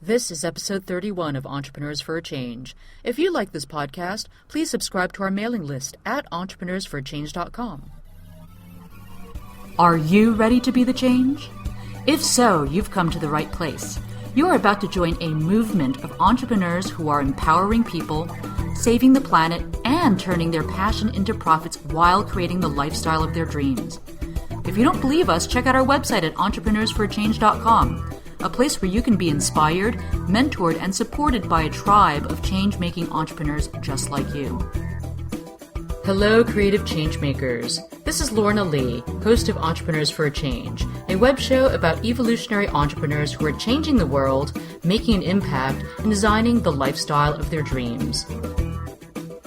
This is episode 31 of Entrepreneurs for a Change. If you like this podcast, please subscribe to our mailing list at entrepreneursforachange.com. Are you ready to be the change? If so, you've come to the right place. You are about to join a movement of entrepreneurs who are empowering people, saving the planet, and turning their passion into profits while creating the lifestyle of their dreams. If you don't believe us, check out our website at entrepreneursforachange.com. A place where you can be inspired, mentored, and supported by a tribe of change-making entrepreneurs just like you. Hello, creative changemakers. This is Lorna Lee, host of Entrepreneurs for a Change, a web show about evolutionary entrepreneurs who are changing the world, making an impact, and designing the lifestyle of their dreams.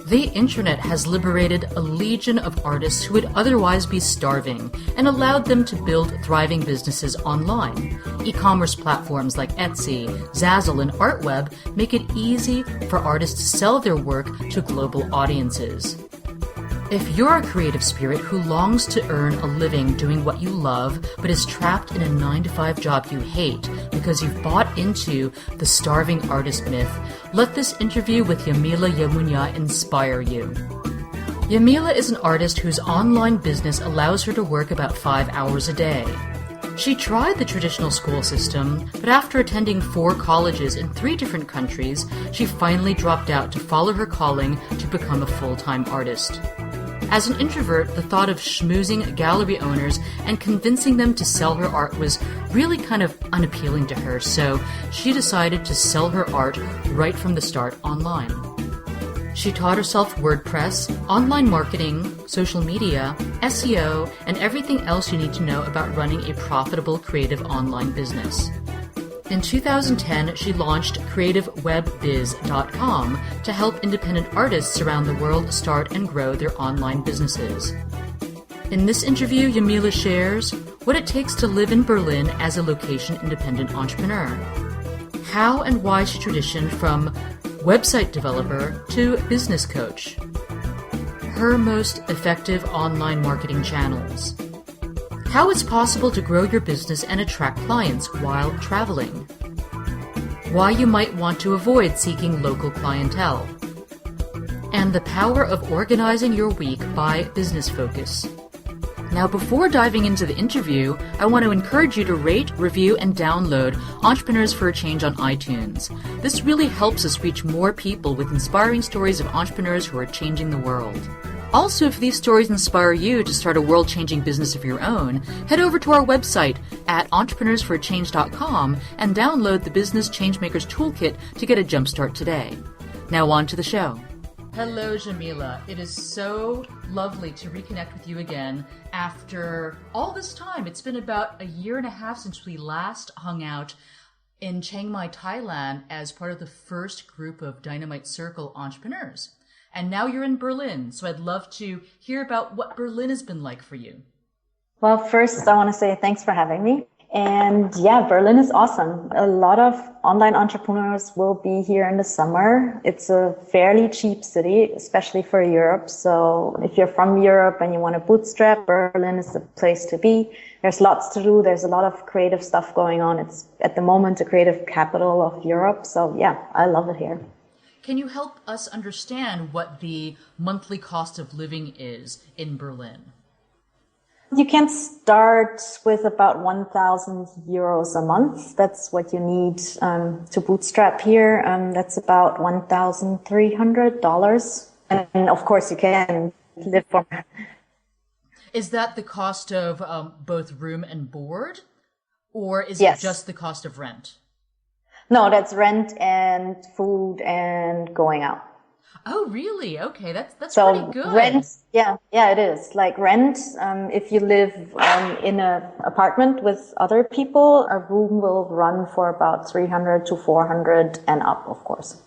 The internet has liberated a legion of artists who would otherwise be starving and allowed them to build thriving businesses online. E-commerce platforms like Etsy, Zazzle, and ArtWeb make it easy for artists to sell their work to global audiences. If you're a creative spirit who longs to earn a living doing what you love but is trapped in a 9-to-5 job you hate because you've bought into the starving artist myth, let this interview with Yamile Yemoonyah inspire you. Yamile is an artist whose online business allows her to work about 5 hours a day. She tried the traditional school system, but after attending 4 colleges in 3 different countries, she finally dropped out to follow her calling to become a full-time artist. As an introvert, the thought of schmoozing gallery owners and convincing them to sell her art was really kind of unappealing to her, so she decided to sell her art right from the start online. She taught herself WordPress, online marketing, social media, SEO, and everything else you need to know about running a profitable creative online business. In 2010, she launched creativewebbiz.com to help independent artists around the world start and grow their online businesses. In this interview, Yamile shares what it takes to live in Berlin as a location-independent entrepreneur, how and why she transitioned from website developer to business coach, her most effective online marketing channels, how it's possible to grow your business and attract clients while traveling, why you might want to avoid seeking local clientele, and the power of organizing your week by business focus. Now, before diving into the interview, I want to encourage you to rate, review, and download Entrepreneurs for a Change on iTunes. This really helps us reach more people with inspiring stories of entrepreneurs who are changing the world. Also, if these stories inspire you to start a world-changing business of your own, head over to our website at entrepreneursforachange.com and download the Business Changemakers Toolkit to get a jumpstart today. Now on to the show. Hello, Yamile. It is so lovely to reconnect with you again after all this time. It's been about a year and a half since we last hung out in Chiang Mai, Thailand as part of the first group of Dynamite Circle entrepreneurs. And now you're in Berlin, so I'd love to hear about what Berlin has been like for you. Well, first, I want to say thanks for having me. And yeah, Berlin is awesome. A lot of online entrepreneurs will be here in the summer. It's a fairly cheap city, especially for Europe. So if you're from Europe and you want to bootstrap, Berlin is the place to be. There's lots to do. There's a lot of creative stuff going on. It's at the moment the creative capital of Europe. So yeah, I love it here. Can you help us understand what the monthly cost of living is in Berlin? You can start with about 1,000 euros a month. That's what you need to bootstrap here. That's about $1,300. And of course, you can live for. Is that the cost of both room and board? Or is Yes. it just the cost of rent? No, that's rent and food and going out. Oh, really? Okay, that's So pretty good. rent, yeah, it is. Like rent, if you live in an apartment with other people, a room will run for about 300 to 400 and up, of course.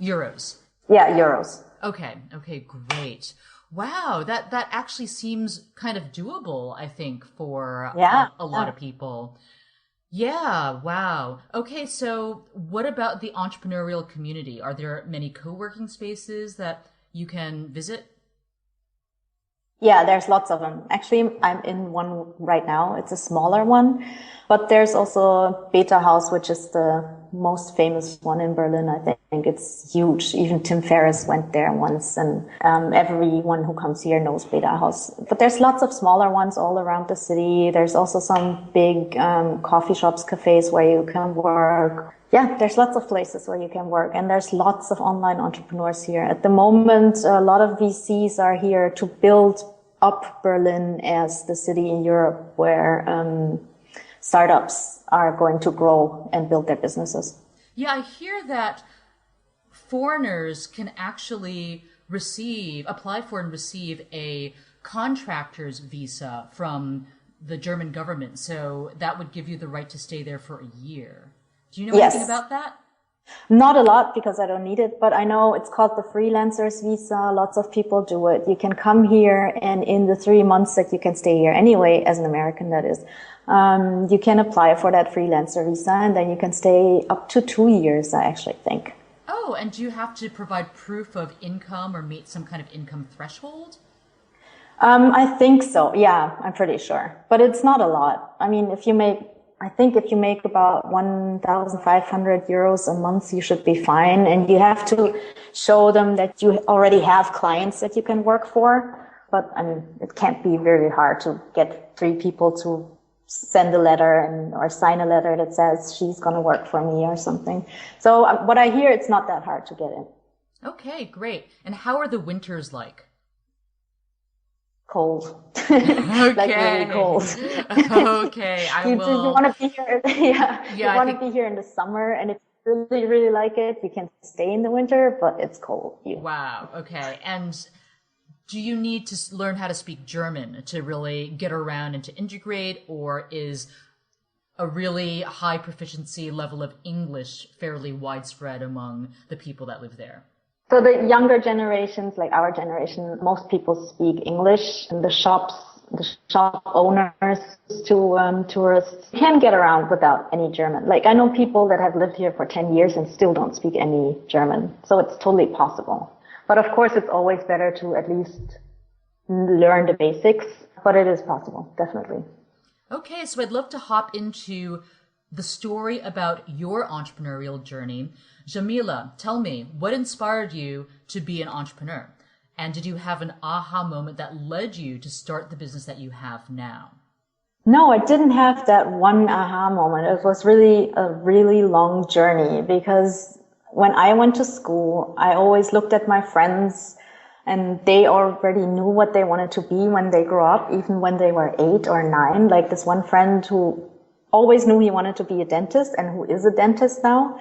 Euros. Yeah, euros. Okay, great. Wow, that actually seems kind of doable, I think, for a lot of people. Yeah, wow. Okay, so what about the entrepreneurial community? Are there many co-working spaces that you can visit? Yeah, there's lots of them. Actually, I'm in one right now. It's a smaller one, but there's also Beta House, which is the most famous one in Berlin. I think it's huge. Even Tim Ferriss went there once, and everyone who comes here knows Beta House. But there's lots of smaller ones all around the city. There's also some big coffee shops, cafes where you can work. Yeah, there's lots of places where you can work, and there's lots of online entrepreneurs here. At the moment, a lot of VCs are here to build up Berlin as the city in Europe where startups are going to grow and build their businesses. Yeah, I hear that foreigners can actually apply for and receive a contractor's visa from the German government. So that would give you the right to stay there for a year. Do you know anything about that? Not a lot, because I don't need it, but I know it's called the freelancer's visa. Lots of people do it. You can come here, and in the 3 months that you can stay here anyway, as an American that is, you can apply for that freelancer visa, and then you can stay up to 2 years, I actually think. Oh, and do you have to provide proof of income or meet some kind of income threshold? I think so. Yeah, I'm pretty sure, but it's not a lot. I mean, if you make about 1,500 euros a month, you should be fine. And you have to show them that you already have clients that you can work for. But I mean, it can't be very hard to get 3 people to send a letter or sign a letter that says she's going to work for me or something. So what I hear, it's not that hard to get in. Okay, great. And how are the winters like? Cold. Okay. Like really cold. Okay, I will. You want to be here. You want to be here in the summer, and if you really, really like it, you can stay in the winter, but it's cold. Wow. Okay. And do you need to learn how to speak German to really get around and to integrate, or is a really high proficiency level of English fairly widespread among the people that live there? So the younger generations, like our generation, most people speak English, and the shop owners to tourists can get around without any German. Like I know people that have lived here for 10 years and still don't speak any German. So it's totally possible. But of course, it's always better to at least learn the basics, but it is possible, definitely. Okay, so I'd love to hop into the story about your entrepreneurial journey. Yamile, tell me, what inspired you to be an entrepreneur? And did you have an aha moment that led you to start the business that you have now? No, I didn't have that one aha moment. It was really a really long journey, because when I went to school, I always looked at my friends, and they already knew what they wanted to be when they grew up, even when they were 8 or 9. Like this one friend who always knew he wanted to be a dentist and who is a dentist now.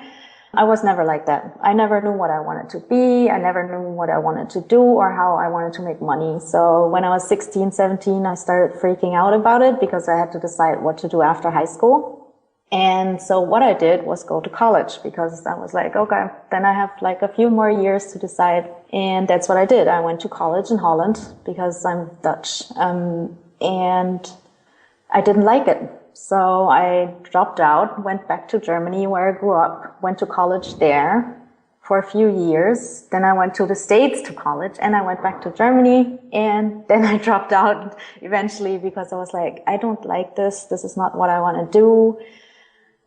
I was never like that. I never knew what I wanted to be. I never knew what I wanted to do or how I wanted to make money. So when I was 16, 17, I started freaking out about it because I had to decide what to do after high school. And so what I did was go to college, because I was like, okay, then I have like a few more years to decide. And that's what I did. I went to college in Holland because I'm Dutch. And I didn't like it. So I dropped out, went back to Germany where I grew up, went to college there for a few years. Then I went to the States to college, and I went back to Germany, and then I dropped out eventually because I was like, I don't like this. This is not what I want to do.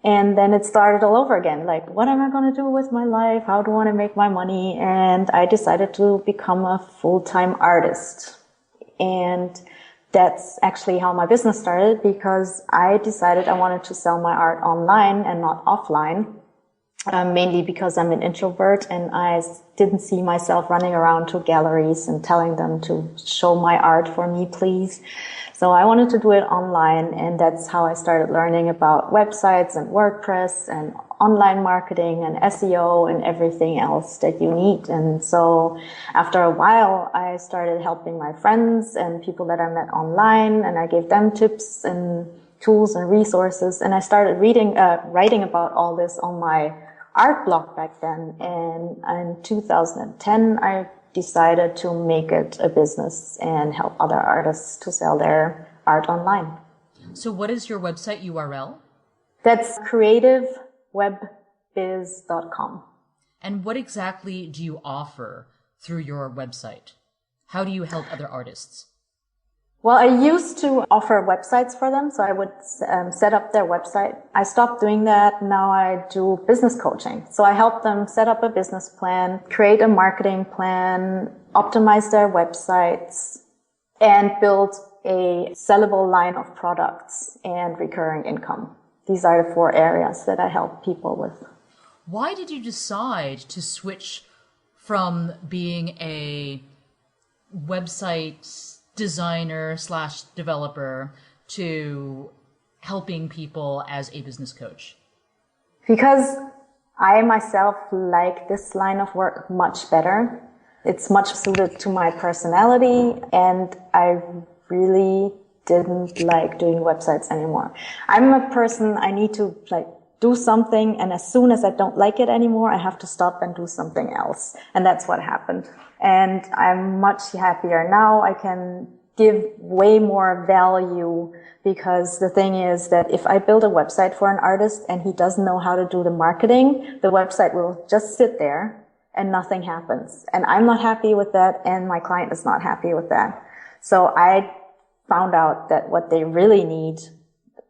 And then it started all over again. Like, what am I going to do with my life? How do I want to make my money? And I decided to become a full-time artist. And that's actually how my business started, because I decided I wanted to sell my art online and not offline, mainly because I'm an introvert and I didn't see myself running around to galleries and telling them to show my art for me, please. So I wanted to do it online, and that's how I started learning about websites and WordPress and online marketing and SEO and everything else that you need. And so after a while, I started helping my friends and people that I met online, and I gave them tips and tools and resources. And I started writing about all this on my art blog back then. And in 2010, I decided to make it a business and help other artists to sell their art online. So what is your website URL? That's creativewebbiz.com. And what exactly do you offer through your website? How do you help other artists? Well, I used to offer websites for them, so I would set up their website. I stopped doing that. Now I do business coaching. So I help them set up a business plan, create a marketing plan, optimize their websites, and build a sellable line of products and recurring income. These are the 4 areas that I help people with. Why did you decide to switch from being a website designer / developer to helping people as a business coach? Because I myself like this line of work much better. It's much suited to my personality, and I really didn't like doing websites anymore. I'm a person, I need to do something, and as soon as I don't like it anymore, I have to stop and do something else. And that's what happened. And I'm much happier now. I can give way more value, because the thing is that if I build a website for an artist and he doesn't know how to do the marketing, the website will just sit there and nothing happens. And I'm not happy with that, and my client is not happy with that. So I found out that what they really need,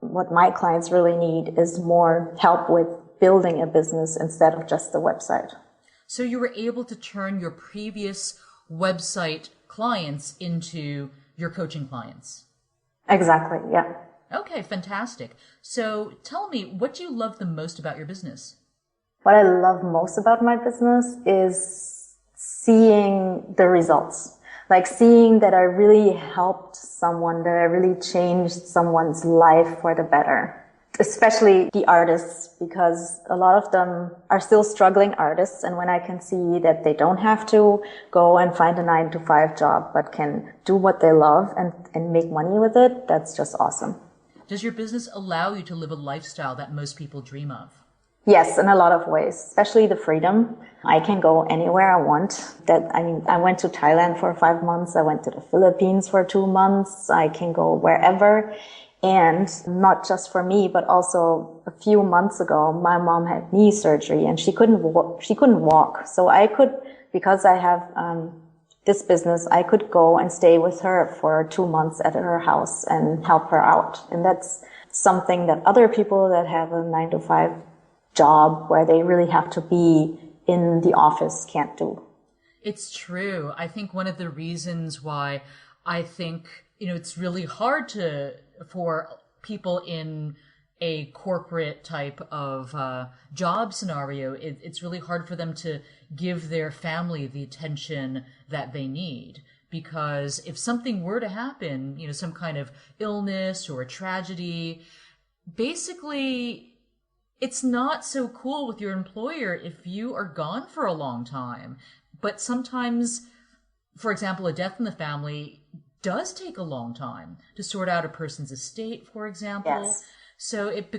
what my clients really need, is more help with building a business instead of just the website. So you were able to turn your previous website clients into your coaching clients? Exactly, yeah. Okay, fantastic. So tell me, what do you love the most about your business? What I love most about my business is seeing the results. Like seeing that I really helped someone, that I really changed someone's life for the better. Especially the artists, because a lot of them are still struggling artists. And when I can see that they don't have to go and find a 9-to-5 job, but can do what they love and make money with it, that's just awesome. Does your business allow you to live a lifestyle that most people dream of? Yes, in a lot of ways, especially the freedom. I can go anywhere I want. I went to Thailand for 5 months. I went to the Philippines for 2 months. I can go wherever. And not just for me, but also a few months ago, my mom had knee surgery and she couldn't walk. So I could, because I have this business, I could go and stay with her for 2 months at her house and help her out. And that's something that other people that have a 9-to-5 job where they really have to be in the office can't do. It's true. I think one of the reasons why I think, it's really hard for people in a corporate type of job scenario, it's really hard for them to give their family the attention that they need. Because if something were to happen, some kind of illness or a tragedy, basically it's not so cool with your employer if you are gone for a long time. But sometimes, for example, a death in the family does take a long time to sort out a person's estate, for example. Yes. So it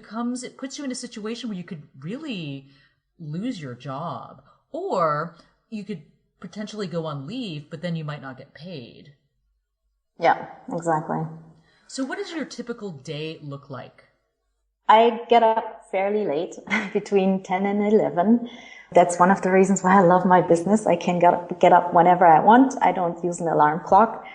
puts you in a situation where you could really lose your job, or you could potentially go on leave, but then you might not get paid. Yeah, exactly. So what does your typical day look like? I get up fairly late, between 10 and 11. That's one of the reasons why I love my business. I can get up whenever I want. I don't use an alarm clock.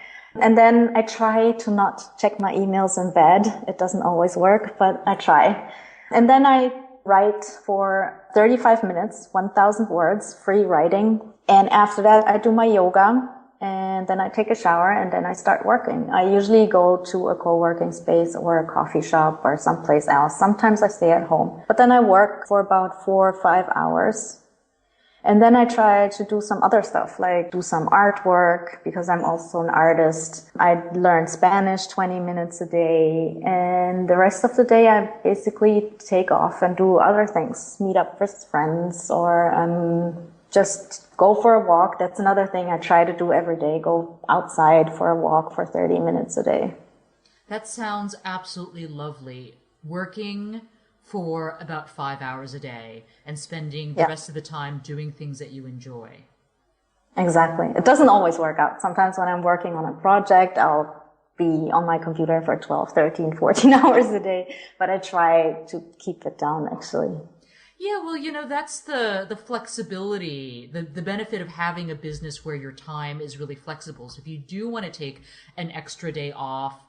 And then I try to not check my emails in bed. It doesn't always work, but I try. And then I write for 35 minutes, 1,000 words, free writing. And after that, I do my yoga. And then I take a shower and then I start working. I usually go to a co-working space or a coffee shop or someplace else. Sometimes I stay at home. But then I work for about 4 or 5 hours. And then I try to do some other stuff, like do some artwork, because I'm also an artist. I learn Spanish 20 minutes a day. And the rest of the day, I basically take off and do other things, meet up with friends or just go for a walk. That's another thing I try to do every day, go outside for a walk for 30 minutes a day. That sounds absolutely lovely. Working for about 5 hours a day and spending the rest of the time doing things that you enjoy. Exactly. It doesn't always work out. Sometimes when I'm working on a project, I'll be on my computer for 12, 13, 14 hours a day, but I try to keep it down actually. Yeah, well, that's the flexibility, the benefit of having a business where your time is really flexible. So if you do want to take an extra day off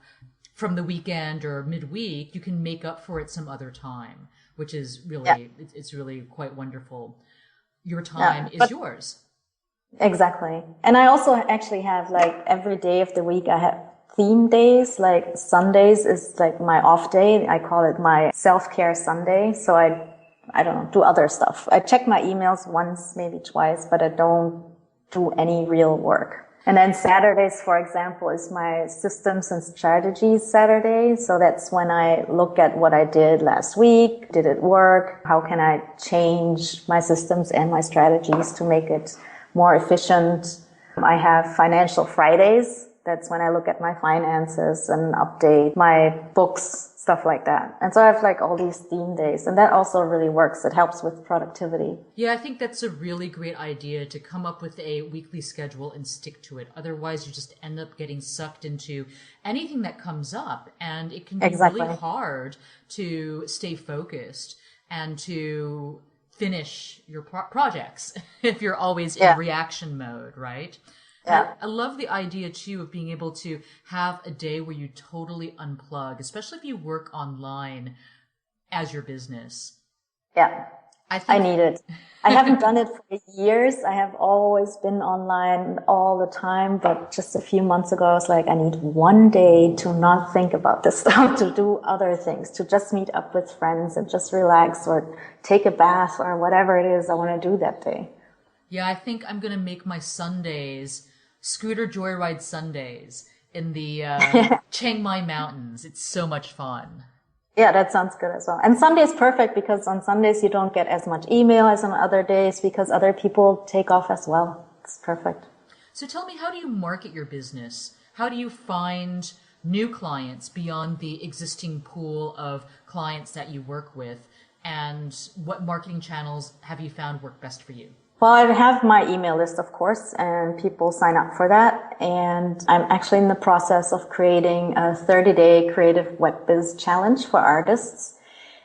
from the weekend or midweek, you can make up for it some other time, which is really, it's really quite wonderful. Your time is yours. Exactly. And I also actually have like every day of the week, I have theme days. Like Sundays is like my off day. I call it my self-care Sunday. So I don't know, do other stuff. I check my emails once, maybe twice, but I don't do any real work. And then Saturdays, for example, is my systems and strategies Saturday. So that's when I look at what I did last week. Did it work? How can I change my systems and my strategies to make it more efficient? I have financial Fridays. That's when I look at my finances and update my books, stuff like that. And so I have like all these theme days, and that also really works. It helps with productivity. Yeah, I think that's a really great idea, to come up with a weekly schedule and stick to it. Otherwise, you just end up getting sucked into anything that comes up, and it can be really hard to stay focused and to finish your projects if you're always in reaction mode, right? Yeah. I love the idea, too, of being able to have a day where you totally unplug, especially if you work online as your business. Yeah, I need it. I haven't done it for years. I have always been online all the time, but just a few months ago, I was like, I need one day to not think about this stuff, to do other things, to just meet up with friends and just relax or take a bath or whatever it is I want to do that day. Yeah, I think I'm going to make my Sundays scooter joyride Sundays in the Chiang Mai mountains. It's so much fun. Yeah, that sounds good as well. And Sunday is perfect because on Sundays you don't get as much email as on other days because other people take off as well. It's perfect. So tell me, how do you market your business? How do you find new clients beyond the existing pool of clients that you work with? And what marketing channels have you found work best for you? Well, I have my email list, of course, and people sign up for that. And I'm actually in the process of creating a 30-day creative web biz challenge for artists.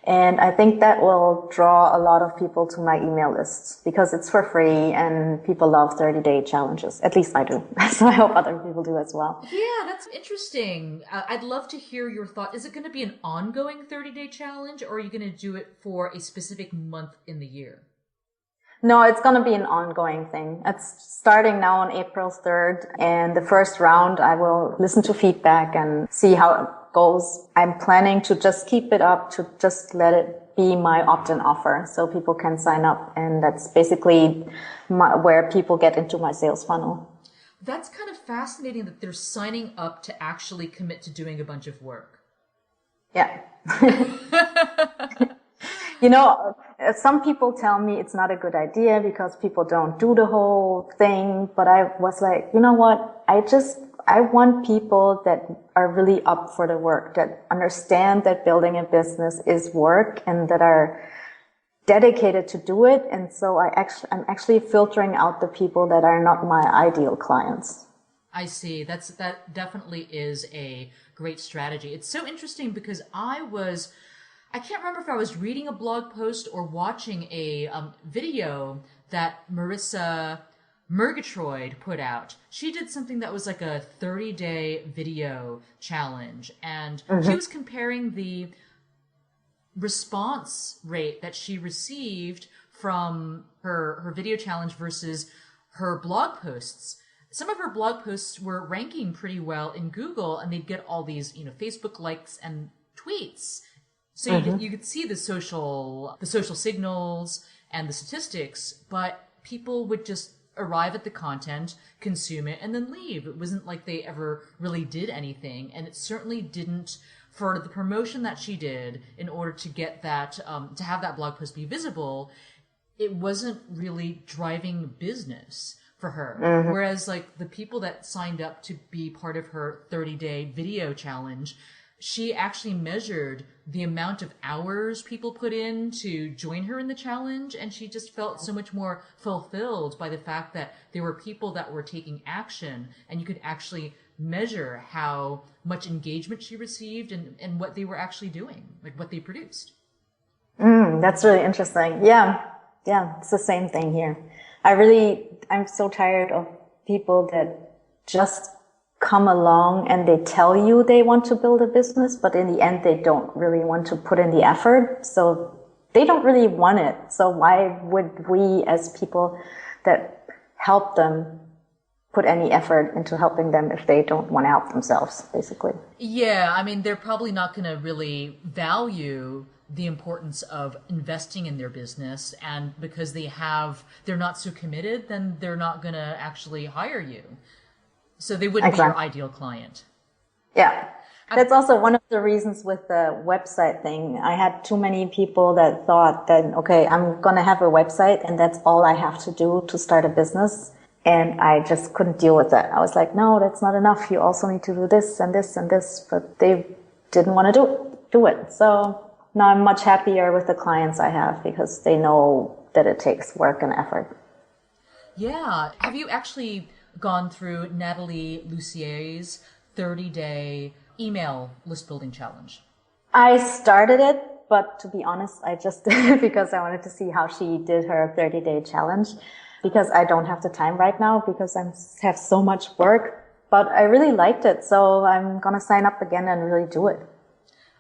And I think that will draw a lot of people to my email list because it's for free and people love 30-day challenges. At least I do. So I hope other people do as well. Yeah, that's interesting. I'd love to hear your thought. Is it going to be an ongoing 30-day challenge, or are you going to do it for a specific month in the year? No, it's going to be an ongoing thing. It's starting now on April 3rd. And the first round, I will listen to feedback and see how it goes. I'm planning to just keep it up, to just let it be my opt-in offer so people can sign up. And that's basically where people get into my sales funnel. That's kind of fascinating that they're signing up to actually commit to doing a bunch of work. Yeah. You know, some people tell me it's not a good idea because people don't do the whole thing. But I was like, you know what? I want people that are really up for the work, that understand that building a business is work and that are dedicated to do it. And so I'm actually filtering out the people that are not my ideal clients. I see. That definitely is a great strategy. It's so interesting because I can't remember if I was reading a blog post or watching a video that Marissa Murgatroyd put out. She did something that was like a 30-day video challenge, and she was comparing the response rate that she received from her video challenge versus her blog posts. Some of her blog posts were ranking pretty well in Google, and they'd get all these, Facebook likes and tweets. So you could see the social signals and the statistics, but people would just arrive at the content, consume it, and then leave. It wasn't like they ever really did anything, and it certainly didn't, for the promotion that she did in order to get that, to have that blog post be visible, it wasn't really driving business for her. Whereas like the people that signed up to be part of her 30-day video challenge, she actually measured the amount of hours people put in to join her in the challenge, and she just felt so much more fulfilled by the fact that there were people that were taking action, and you could actually measure how much engagement she received and what they were actually doing, like what they produced. That's really interesting. Yeah. Yeah. It's the same thing here. I'm so tired of people that just come along and they tell you they want to build a business, but in the end, they don't really want to put in the effort. So they don't really want it. So why would we as people that help them put any effort into helping them if they don't want to help themselves, basically? Yeah, I mean, they're probably not going to really value the importance of investing in their business, and because they're not so committed, then they're not going to actually hire you. So they wouldn't be your ideal client. Yeah. That's also one of the reasons with the website thing. I had too many people that thought that, okay, I'm going to have a website and that's all I have to do to start a business. And I just couldn't deal with that. I was like, no, that's not enough. You also need to do this and this and this. But they didn't want to do it. So now I'm much happier with the clients I have because they know that it takes work and effort. Yeah. Have you actually gone through Natalie Lucier's 30-day email list building challenge? I started it, but to be honest, I just did it because I wanted to see how she did her 30-day challenge, because I don't have the time right now because I have so much work, but I really liked it. So I'm going to sign up again and really do it.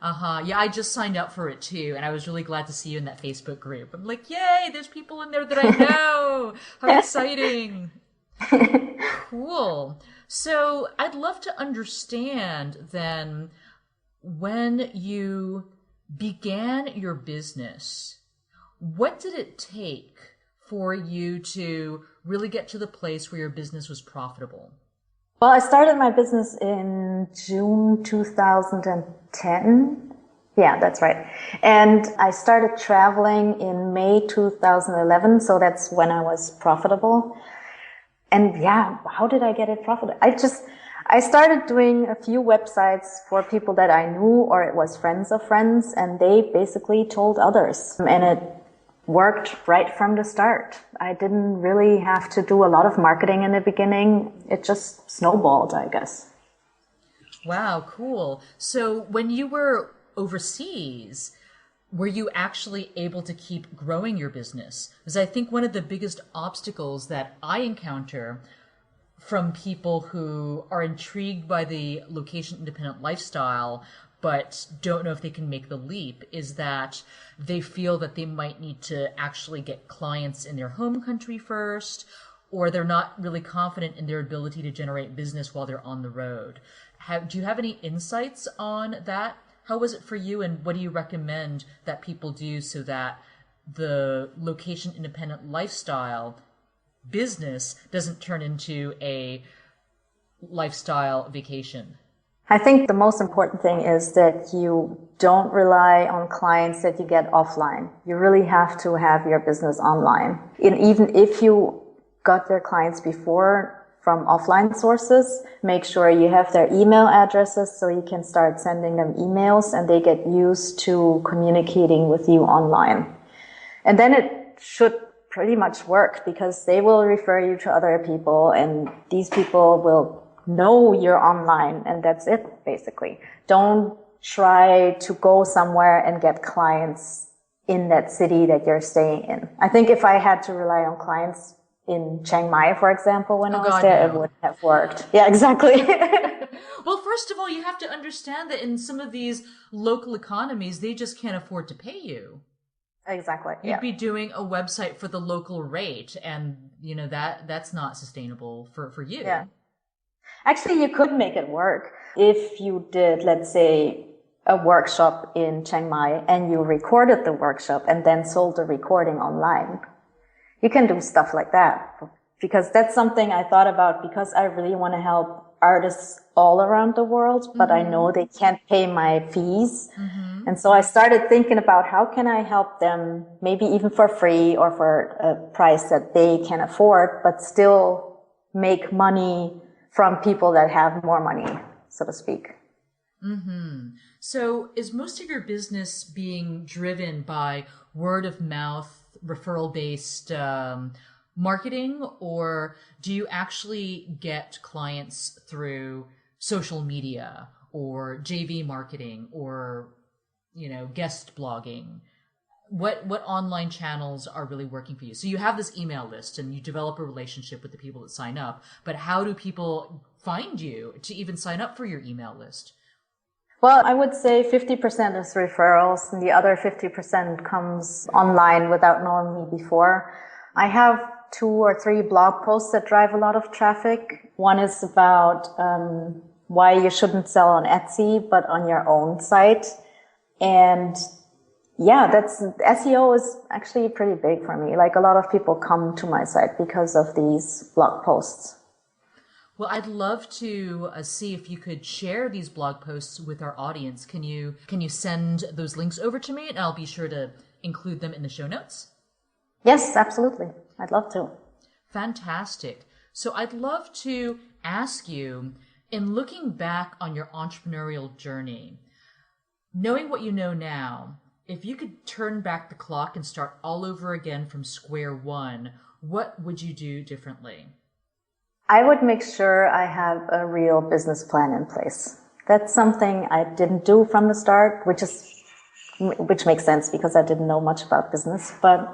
Yeah, I just signed up for it too, and I was really glad to see you in that Facebook group. I'm like, yay, there's people in there that I know. How exciting. Cool. So I'd love to understand then, when you began your business, what did it take for you to really get to the place where your business was profitable? Well, I started my business in June 2010. Yeah, that's right. And I started traveling in May 2011. So that's when I was profitable. And yeah, how did I get it profitable? I started doing a few websites for people that I knew, or it was friends of friends, and they basically told others. And it worked right from the start. I didn't really have to do a lot of marketing in the beginning. It just snowballed, I guess. Wow, cool. So when you were overseas, were you actually able to keep growing your business? Because I think one of the biggest obstacles that I encounter from people who are intrigued by the location-independent lifestyle but don't know if they can make the leap is that they feel that they might need to actually get clients in their home country first, or they're not really confident in their ability to generate business while they're on the road. Do you have any insights on that? How was it for you, and what do you recommend that people do so that the location-independent lifestyle business doesn't turn into a lifestyle vacation? I think the most important thing is that you don't rely on clients that you get offline. You really have to have your business online. And even if you got your clients before from offline sources, make sure you have their email addresses so you can start sending them emails and they get used to communicating with you online. And then it should pretty much work because they will refer you to other people and these people will know you're online, and that's it, basically. Don't try to go somewhere and get clients in that city that you're staying in. I think if I had to rely on clients in Chiang Mai, for example, when I was there, it wouldn't have worked. Yeah, exactly. Well, first of all, you have to understand that in some of these local economies, they just can't afford to pay you. Exactly. You'd be doing a website for the local rate, and that's not sustainable for you. Yeah. Actually, you could make it work if you did, let's say, a workshop in Chiang Mai and you recorded the workshop and then sold the recording online. You can do stuff like that because that's something I thought about because I really want to help artists all around the world, but I know they can't pay my fees. And so I started thinking about how can I help them, maybe even for free or for a price that they can afford, but still make money from people that have more money, so to speak. So is most of your business being driven by word of mouth, referral-based marketing, or do you actually get clients through social media or JV marketing or, guest blogging? what online channels are really working for you? So you have this email list and you develop a relationship with the people that sign up, but how do people find you to even sign up for your email list? Well, I would say 50% is referrals and the other 50% comes online without knowing me before. I have 2 or 3 blog posts that drive a lot of traffic. One is about why you shouldn't sell on Etsy, but on your own site. And yeah, SEO is actually pretty big for me. Like a lot of people come to my site because of these blog posts. Well, I'd love to see if you could share these blog posts with our audience. Can you send those links over to me, and I'll be sure to include them in the show notes? Yes, absolutely. I'd love to. Fantastic. So I'd love to ask you, in looking back on your entrepreneurial journey, knowing what you know now, if you could turn back the clock and start all over again from square one, what would you do differently? I would make sure I have a real business plan in place. That's something I didn't do from the start, which makes sense because I didn't know much about business. But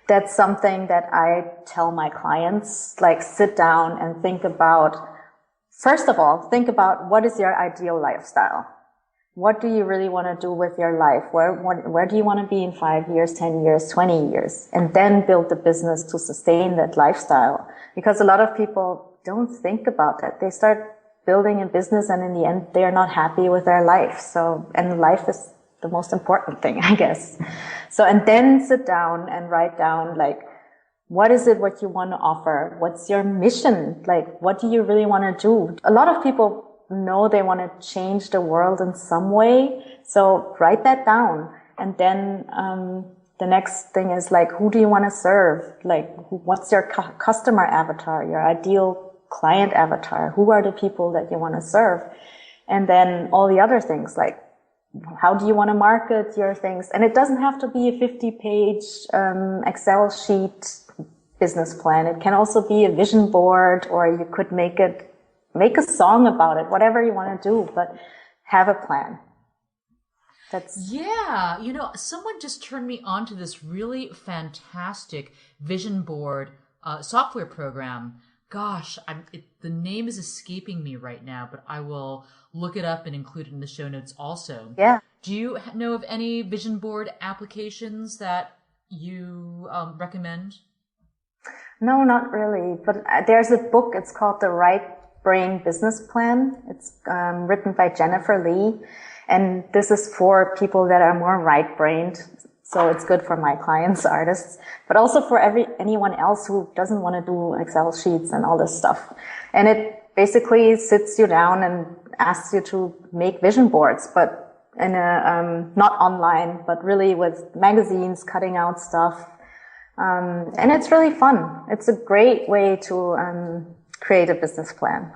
that's something that I tell my clients, like sit down and think about, first of all, think about what is your ideal lifestyle? What do you really want to do with your life? Where do you want to be in 5 years, 10 years, 20 years? And then build the business to sustain that lifestyle. Because a lot of people don't think about that. They start building a business and in the end, they are not happy with their life. And life is the most important thing, I guess. And then sit down and write down, like, what is it what you want to offer? What's your mission? Like, what do you really want to do? A lot of people know they want to change the world in some way. So write that down. And then the next thing is like, who do you want to serve? Like, what's your customer avatar, your ideal client avatar? Who are the people that you want to serve? And then all the other things, like, how do you want to market your things? And it doesn't have to be a 50-page Excel sheet business plan. It can also be a vision board, or you could make a song about it, whatever you want to do, but have a plan. Yeah, someone just turned me on to this really fantastic vision board software program. Gosh, the name is escaping me right now, but I will look it up and include it in the show notes also. Yeah. Do you know of any vision board applications that you recommend? No, not really. But there's a book. It's called The Right Brain Business Plan. It's written by Jennifer Lee. And this is for people that are more right-brained. So it's good for my clients, artists, but also for anyone else who doesn't want to do Excel sheets and all this stuff. And it basically sits you down and asks you to make vision boards, but in a, not online, but really with magazines, cutting out stuff. And it's really fun. It's a great way to create a business plan.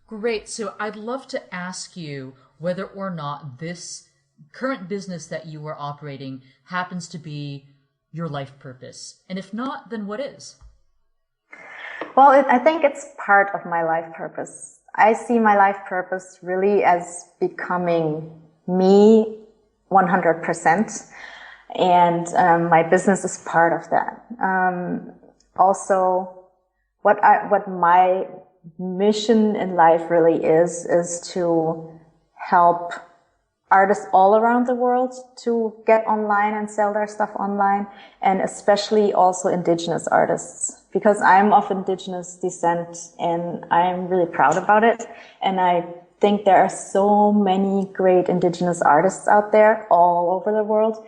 Great. So I'd love to ask you whether or not this current business that you are operating happens to be your life purpose. And if not, then what is? Well, I think it's part of my life purpose. I see my life purpose really as becoming me 100%. And my business is part of that. Also, what my mission in life really is to help artists all around the world to get online and sell their stuff online, and especially also indigenous artists, because I'm of indigenous descent and I'm really proud about it. And I think there are so many great indigenous artists out there all over the world,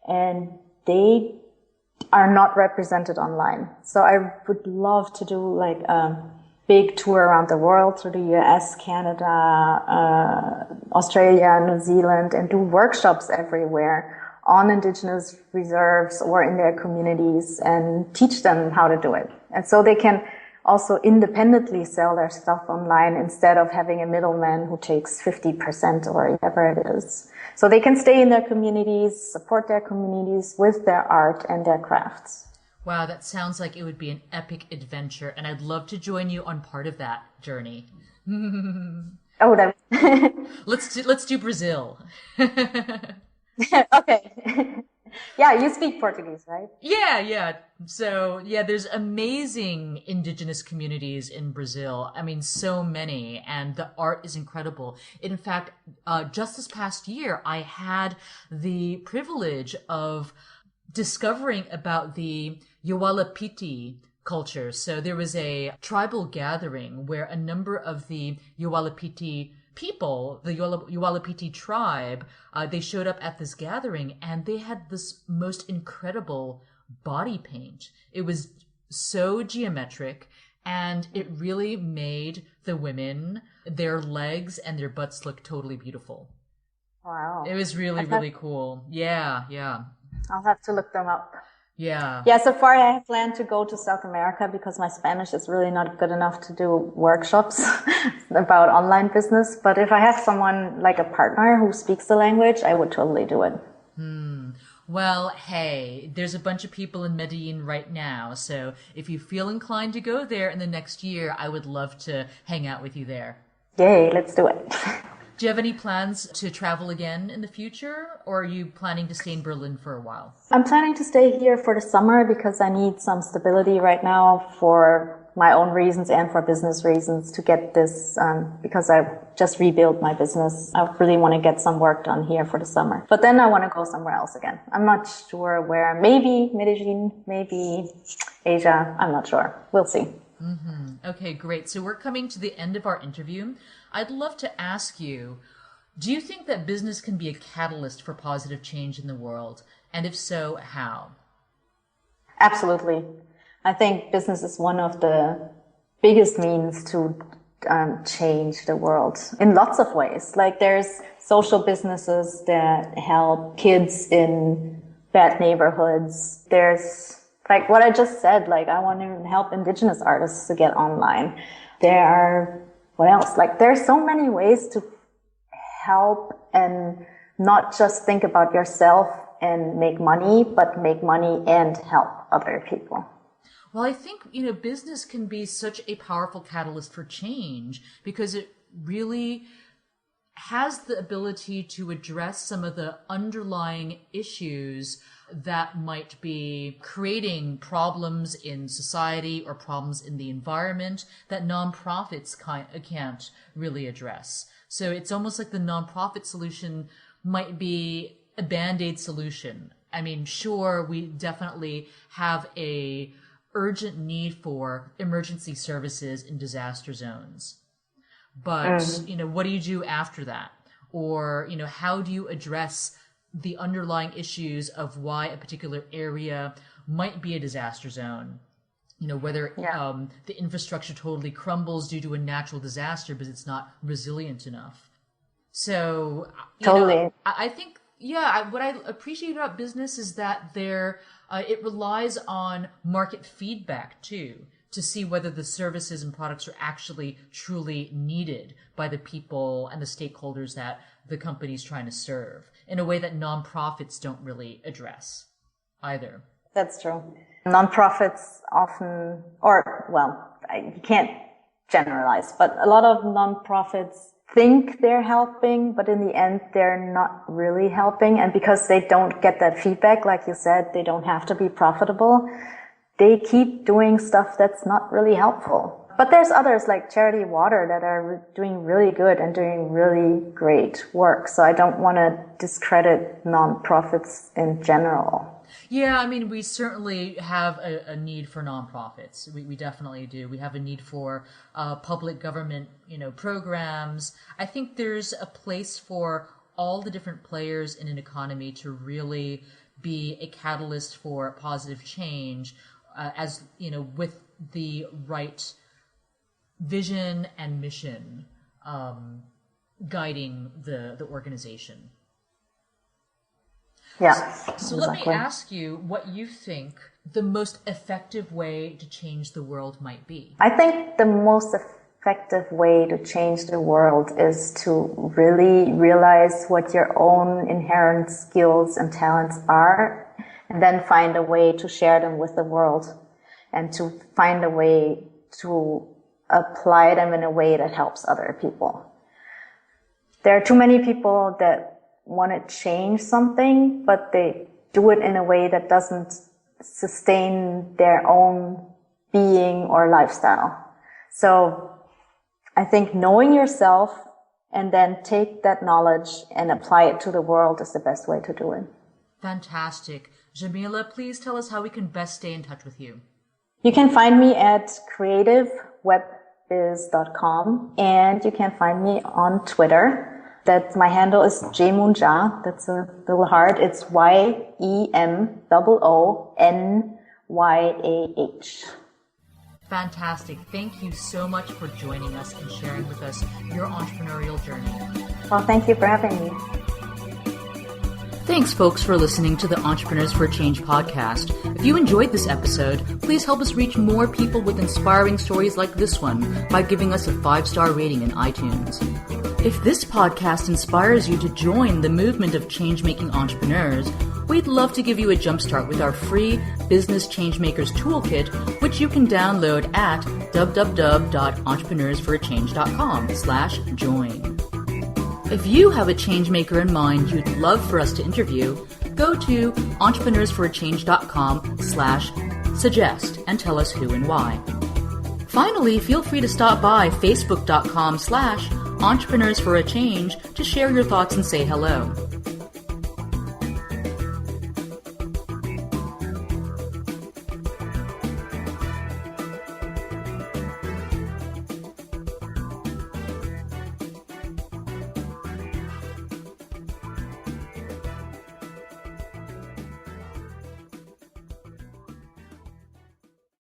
and they are not represented online. So I would love to do like a big tour around the world through the US, Canada, Australia, New Zealand, and do workshops everywhere on indigenous reserves or in their communities and teach them how to do it. And so they can also independently sell their stuff online instead of having a middleman who takes 50% or whatever it is. So they can stay in their communities, support their communities with their art and their crafts. Wow, that sounds like it would be an epic adventure, and I'd love to join you on part of that journey. Oh, that Let's do Brazil. Okay. Yeah, you speak Portuguese, right? Yeah, yeah. So, yeah, there's amazing indigenous communities in Brazil. I mean, so many, and the art is incredible. In fact, just this past year, I had the privilege of discovering about the Yuwalapiti culture. So there was a tribal gathering where a number of the Yuwalapiti people, the Yuwalapiti tribe, they showed up at this gathering and they had this most incredible body paint. It was so geometric and it really made the women, their legs and their butts look totally beautiful. It Wow. was really, I've had, really cool. Yeah, yeah, I'll have to look them up. yeah. Yeah, so far I have planned to go to South America because my Spanish is really not good enough to do workshops about online business. But if I have someone like a partner who speaks the language, I would totally do it. Well, hey, there's a bunch of people in Medellin right now, so if you feel inclined to go there in the next year, I would love to hang out with you there. Yay, let's do it. Do you have any plans to travel again in the future, or are you planning to stay in Berlin for a while? I'm planning to stay here for the summer because I need some stability right now for my own reasons and for business reasons to get this, because I just rebuilt my business. I really want to get some work done here for the summer. But then I want to go somewhere else again. I'm not sure where. Maybe Medellin, maybe Asia. I'm not sure. We'll see. Okay, great. So we're coming to the end of our interview. I'd love to ask you, do you think that business can be a catalyst for positive change in the world? And if so, how? Absolutely. I think business is one of the biggest means to change the world in lots of ways. Like there's social businesses that help kids in bad neighborhoods. There's like what I just said, like I want to help indigenous artists to get online. There are, what else? Like there's so many ways to help and not just think about yourself and make money, but make money and help other people. Well, I think, business can be such a powerful catalyst for change because it really has the ability to address some of the underlying issues that might be creating problems in society or problems in the environment that nonprofits can't really address. So it's almost like the nonprofit solution might be a Band-Aid solution. I mean, sure, we definitely have a urgent need for emergency services in disaster zones. But, what do you do after that? Or, how do you address the underlying issues of why a particular area might be a disaster zone? Whether the infrastructure totally crumbles due to a natural disaster because it's not resilient enough. So, Totally. I think, what I appreciate about business is that it relies on market feedback too, to see whether the services and products are actually truly needed by the people and the stakeholders that the company's trying to serve in a way that nonprofits don't really address either. That's true. Nonprofits often, you can't generalize, but a lot of nonprofits think they're helping, but in the end, they're not really helping. And because they don't get that feedback, like you said, they don't have to be profitable. They keep doing stuff that's not really helpful. But there's others like Charity Water that are doing really good and doing really great work. So I don't want to discredit nonprofits in general. Yeah, I mean, we certainly have a need for nonprofits. We definitely do. We have a need for public government, programs. I think there's a place for all the different players in an economy to really be a catalyst for positive change, with the right vision and mission guiding the organization. Yeah. So let me ask you what you think the most effective way to change the world might be. I think the most effective way to change the world is to really realize what your own inherent skills and talents are, and then find a way to share them with the world and to find a way to apply them in a way that helps other people. There are too many people that want to change something, but they do it in a way that doesn't sustain their own being or lifestyle. So I think knowing yourself and then take that knowledge and apply it to the world is the best way to do it. Fantastic. Yamile, please tell us how we can best stay in touch with you. You can find me at creativewebbiz.com, and you can find me on Twitter. My handle is Yemoonyah. That's a little hard. It's YEMOONYAH. Fantastic. Thank you so much for joining us and sharing with us your entrepreneurial journey. Well, thank you for having me. Thanks, folks, for listening to the Entrepreneurs for Change podcast. If you enjoyed this episode, please help us reach more people with inspiring stories like this one by giving us a 5-star rating in iTunes. If this podcast inspires you to join the movement of change-making entrepreneurs, we'd love to give you a jumpstart with our free Business Changemakers Toolkit, which you can download at www.entrepreneursforachange.com/join. If you have a changemaker in mind you'd love for us to interview, go to entrepreneursforachange.com/suggest and tell us who and why. Finally, feel free to stop by facebook.com/entrepreneursforachange to share your thoughts and say hello.